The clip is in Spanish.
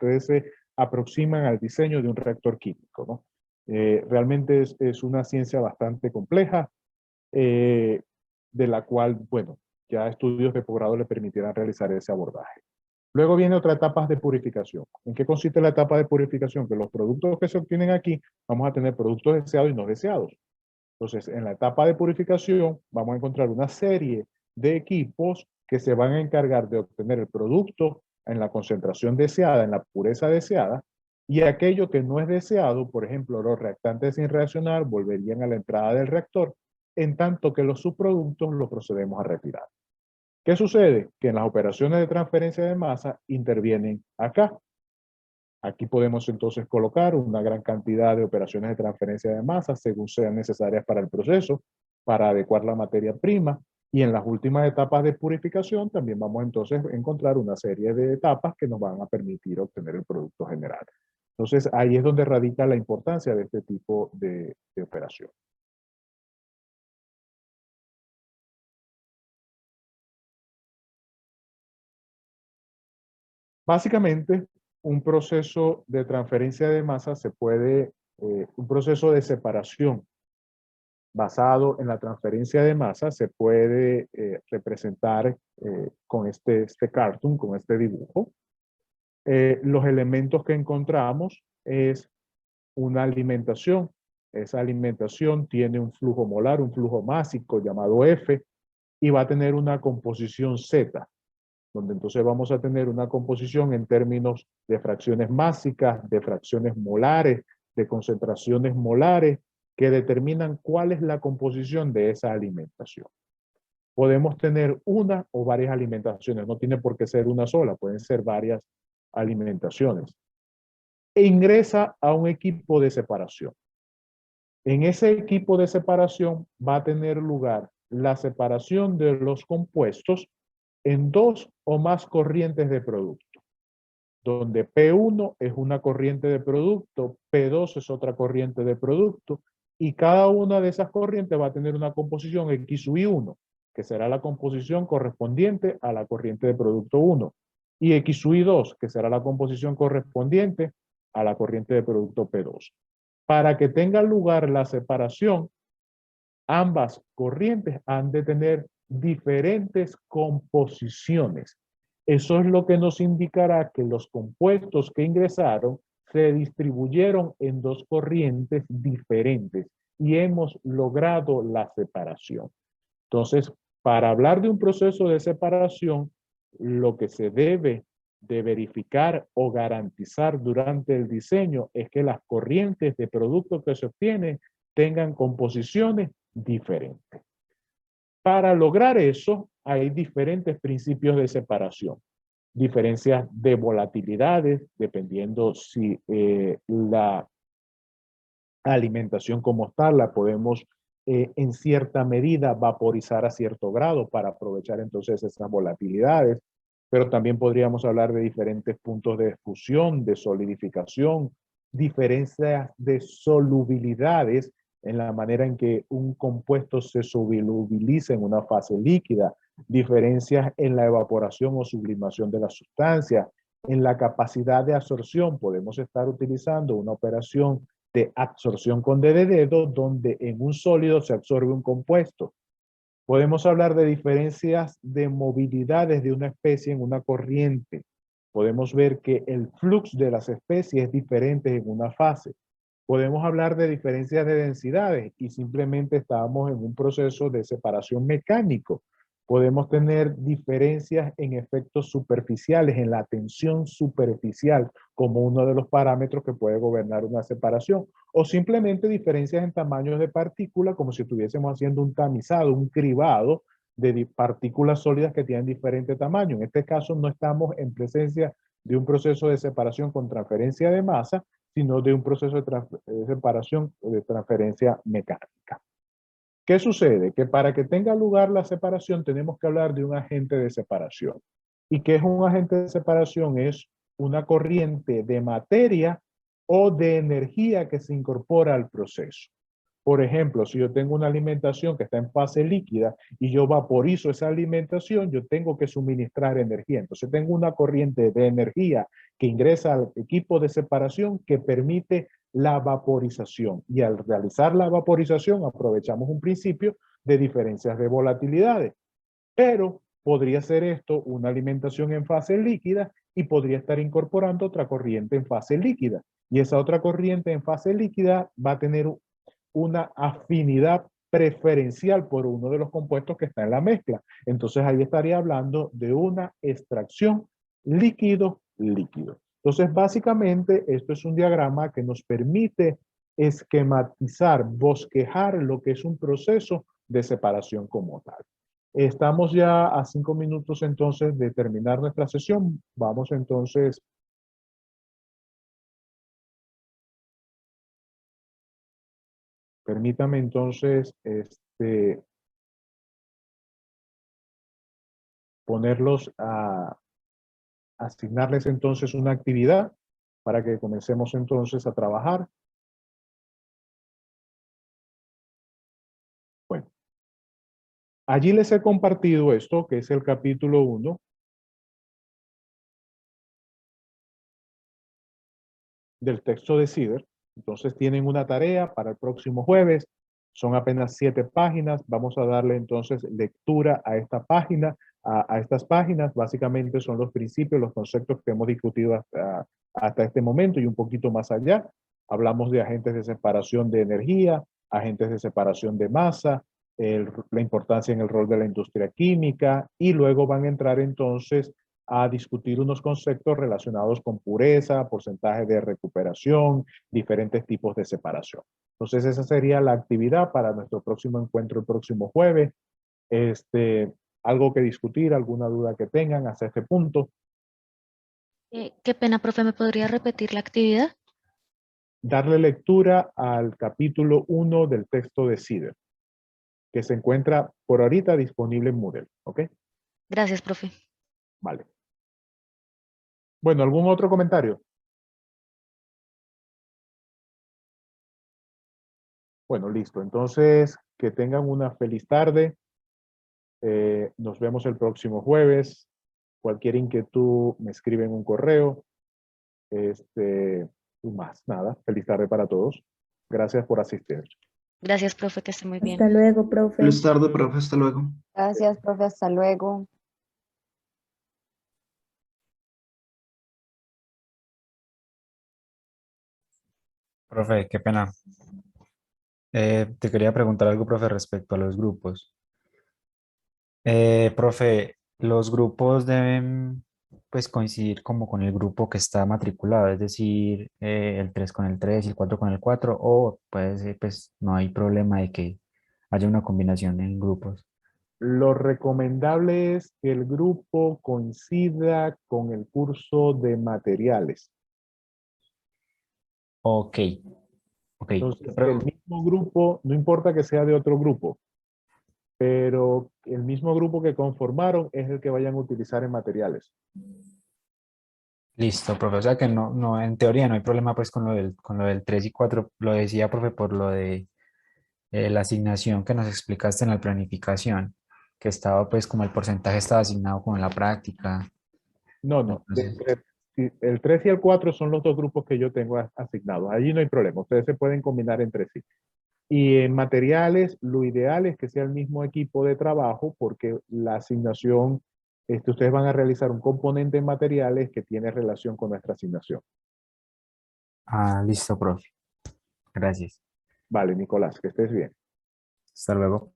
ustedes se aproximan al diseño de un reactor químico, ¿no? Realmente es una ciencia bastante compleja, de la cual, bueno, ya estudios de posgrado le permitirán realizar ese abordaje. Luego viene otra etapa de purificación. ¿En qué consiste la etapa de purificación? Que los productos que se obtienen aquí, vamos a tener productos deseados y no deseados. Entonces, en la etapa de purificación, vamos a encontrar una serie de equipos que se van a encargar de obtener el producto en la concentración deseada, en la pureza deseada, y aquello que no es deseado, por ejemplo, los reactantes sin reaccionar, volverían a la entrada del reactor, en tanto que los subproductos los procedemos a retirar. ¿Qué sucede? Que en las operaciones de transferencia de masa intervienen acá. Aquí podemos entonces colocar una gran cantidad de operaciones de transferencia de masa según sean necesarias para el proceso, para adecuar la materia prima. Y en las últimas etapas de purificación también vamos entonces a encontrar una serie de etapas que nos van a permitir obtener el producto general. Entonces ahí es donde radica la importancia de este tipo de operación. Básicamente, un proceso de transferencia de masa un proceso de separación basado en la transferencia de masa se puede representar con este cartoon, con este dibujo. Los elementos que encontramos es una alimentación. Esa alimentación tiene un flujo molar, un flujo másico llamado F, y va a tener una composición Z, donde entonces vamos a tener una composición en términos de fracciones másicas, de fracciones molares, de concentraciones molares, que determinan cuál es la composición de esa alimentación. Podemos tener una o varias alimentaciones, no tiene por qué ser una sola, pueden ser varias alimentaciones. E ingresa a un equipo de separación. En ese equipo de separación va a tener lugar la separación de los compuestos en dos o más corrientes de producto, donde P1 es una corriente de producto, P2 es otra corriente de producto, y cada una de esas corrientes va a tener una composición XUI1, que será la composición correspondiente a la corriente de producto 1, y XUI2, que será la composición correspondiente a la corriente de producto P2. Para que tenga lugar la separación, ambas corrientes han de tener diferentes composiciones. Eso es lo que nos indicará que los compuestos que ingresaron se distribuyeron en dos corrientes diferentes y hemos logrado la separación. Entonces, para hablar de un proceso de separación, lo que se debe de verificar o garantizar durante el diseño es que las corrientes de producto que se obtienen tengan composiciones diferentes. Para lograr eso, hay diferentes principios de separación. Diferencias de volatilidades, dependiendo si la alimentación como tal la podemos en cierta medida vaporizar a cierto grado para aprovechar entonces esas volatilidades, pero también podríamos hablar de diferentes puntos de fusión, de solidificación, diferencias de solubilidades en la manera en que un compuesto se solubiliza en una fase líquida, diferencias en la evaporación o sublimación de la sustancia, en la capacidad de absorción. Podemos estar utilizando una operación de absorción con D de dedo, donde en un sólido se absorbe un compuesto. Podemos hablar de diferencias de movilidades de una especie en una corriente. Podemos ver que el flux de las especies es diferente en una fase. Podemos hablar de diferencias de densidades y simplemente estamos en un proceso de separación mecánico. Podemos tener diferencias en efectos superficiales, en la tensión superficial, como uno de los parámetros que puede gobernar una separación, o simplemente diferencias en tamaños de partículas, como si estuviésemos haciendo un tamizado, un cribado de partículas sólidas que tienen diferente tamaño. En este caso no estamos en presencia de un proceso de separación con transferencia de masa, sino de un proceso de separación o de transferencia mecánica. ¿Qué sucede? Que para que tenga lugar la separación tenemos que hablar de un agente de separación. ¿Y qué es un agente de separación? Es una corriente de materia o de energía que se incorpora al proceso. Por ejemplo, si yo tengo una alimentación que está en fase líquida y yo vaporizo esa alimentación, yo tengo que suministrar energía. Entonces tengo una corriente de energía que ingresa al equipo de separación que permite la vaporización. Y al realizar la vaporización aprovechamos un principio de diferencias de volatilidades. Pero podría ser esto una alimentación en fase líquida y podría estar incorporando otra corriente en fase líquida. Y esa otra corriente en fase líquida va a tener una afinidad preferencial por uno de los compuestos que está en la mezcla. Entonces ahí estaría hablando de una extracción líquido-líquido. Entonces básicamente esto es un diagrama que nos permite esquematizar, bosquejar lo que es un proceso de separación como tal. Estamos ya a 5 minutos entonces de terminar nuestra sesión. Vamos entonces. Permítame entonces ponerlos a asignarles entonces una actividad para que comencemos entonces a trabajar. Bueno, allí les he compartido esto, que es el capítulo 1 del texto de CIDER. Entonces tienen una tarea para el próximo jueves. Son apenas 7 páginas. Vamos a darle entonces lectura a esta página, a estas páginas. Básicamente son los principios, los conceptos que hemos discutido hasta este momento y un poquito más allá. Hablamos de agentes de separación de energía, agentes de separación de masa, la importancia en el rol de la industria química y luego van a entrar entonces a discutir unos conceptos relacionados con pureza, porcentaje de recuperación, diferentes tipos de separación. Entonces esa sería la actividad para nuestro próximo encuentro el próximo jueves. Algo que discutir, alguna duda que tengan hasta este punto. Qué pena, profe, ¿me podría repetir la actividad? Darle lectura al capítulo 1 del texto de CIDER, que se encuentra por ahorita disponible en Moodle, ¿ok? Gracias, profe. Vale. Bueno, ¿algún otro comentario? Bueno, listo. Entonces, que tengan una feliz tarde. Nos vemos el próximo jueves. Cualquier inquietud me escriben un correo. Y más, nada. Feliz tarde para todos. Gracias por asistir. Gracias, profe, que esté muy bien. Hasta luego, profe. Feliz tarde, profe. Hasta luego. Gracias, profe. Hasta luego. Profe, qué pena. Te quería preguntar algo, profe, respecto a los grupos. Profe, los grupos deben pues coincidir como con el grupo que está matriculado, es decir, el 3 con el 3 y el 4 con el 4, o puede ser, pues no hay problema de que haya una combinación en grupos. Lo recomendable es que el grupo coincida con el curso de materiales. Ok, ok. Entonces, el mismo grupo, no importa que sea de otro grupo, pero el mismo grupo que conformaron es el que vayan a utilizar en materiales. Listo, profe. O sea que no, en teoría no hay problema pues con lo del 3 y 4. Lo decía, profe, por lo de la asignación que nos explicaste en la planificación, que estaba pues como el porcentaje estaba asignado como en la práctica. No. Entonces, El 3 y el 4 son los dos grupos que yo tengo asignados. Allí no hay problema. Ustedes se pueden combinar entre sí. Y en materiales, lo ideal es que sea el mismo equipo de trabajo porque la asignación, ustedes van a realizar un componente en materiales que tiene relación con nuestra asignación. listo, profe. Gracias. Vale, Nicolás, que estés bien. Hasta luego.